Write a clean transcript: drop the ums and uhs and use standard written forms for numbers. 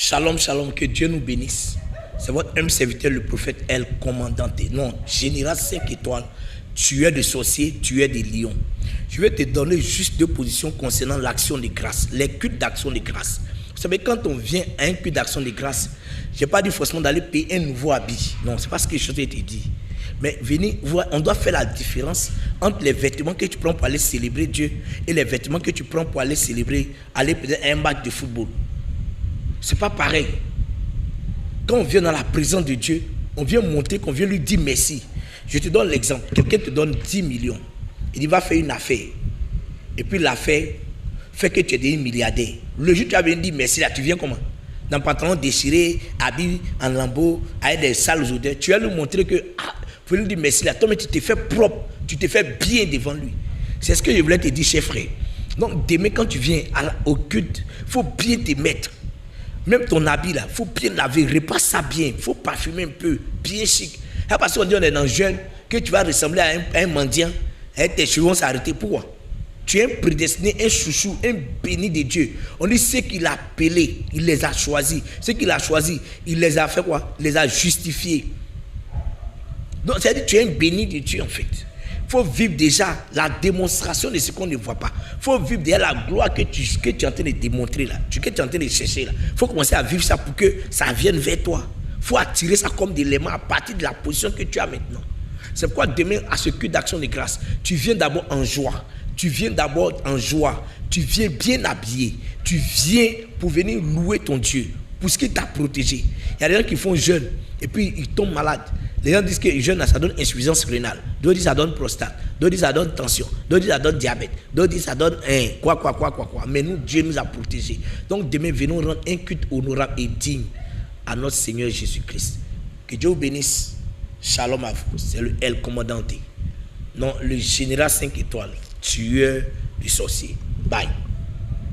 Shalom, shalom, que Dieu nous bénisse. C'est votre homme serviteur, le prophète El Commandante. Non, général 5 étoiles, tueur de sorciers, tueur de lions. Je vais te donner juste deux positions concernant l'action de grâce, les cultes d'action de grâce. Vous savez, quand on vient à un culte d'action de grâce, je n'ai pas dit forcément d'aller payer un nouveau habit. Non, ce n'est pas ce que je t'ai dit. Mais venez voir, on doit faire la différence entre les vêtements que tu prends pour aller célébrer Dieu et les vêtements que tu prends pour aller célébrer, aller peut-être à un match de football. Ce n'est pas pareil. Quand on vient dans la présence de Dieu, on vient montrer qu'on vient lui dire merci. Je te donne l'exemple. Quelqu'un te donne 10 millions. Il va faire une affaire. Et puis l'affaire fait que tu es devenu milliardaire. Le jour où tu as venu dire merci, là, tu viens comment? Dans pantalon déchiré, habillé en lambeau, avec des sales odeurs. Tu vas lui montrer que, faut lui dire merci là. Toi, mais tu t'es fait propre, tu t'es fait bien devant lui. C'est ce que je voulais te dire, cher frère. Donc, demain, quand tu viens au culte, il faut bien te mettre. Même ton habit là, il faut bien laver, repasse ça bien, il faut parfumer un peu, bien chic. Parce qu'on dit on est dans le jeune, que tu vas ressembler à un mendiant, et tes cheveux vont s'arrêter. Pourquoi? Tu es un prédestiné, un chouchou, un béni de Dieu. On dit ceux qu'il a appelés, il les a choisis. Ceux qu'il a choisis, il les a fait quoi? Il les a justifiés. Donc, c'est-à-dire que tu es un béni de Dieu en fait. Il faut vivre déjà la démonstration de ce qu'on ne voit pas. Il faut vivre déjà la gloire que tu es en train de démontrer là, que tu es en train de chercher là. Il faut commencer à vivre ça pour que ça vienne vers toi. Il faut attirer ça comme des éléments à partir de la position que tu as maintenant. C'est pourquoi demain, à ce culte d'action de grâce, tu viens d'abord en joie. Tu viens d'abord en joie. Tu viens bien habillé. Tu viens pour venir louer ton Dieu, pour ce qu'il t'a protégé. Il y a des gens qui font jeûne et puis ils tombent malades. Les gens disent que le jeûne, ça donne insuffisance rénale. D'autres disent que ça donne prostate. D'autres disent que ça donne tension. D'autres disent que ça donne diabète. D'autres disent que ça donne quoi. Mais nous, Dieu nous a protégés. Donc demain, venons rendre un culte honorable et digne à notre Seigneur Jésus-Christ. Que Dieu vous bénisse. Shalom à vous. C'est le El Commandante. Non, le général 5 étoiles, tueur du sorcier. Bye.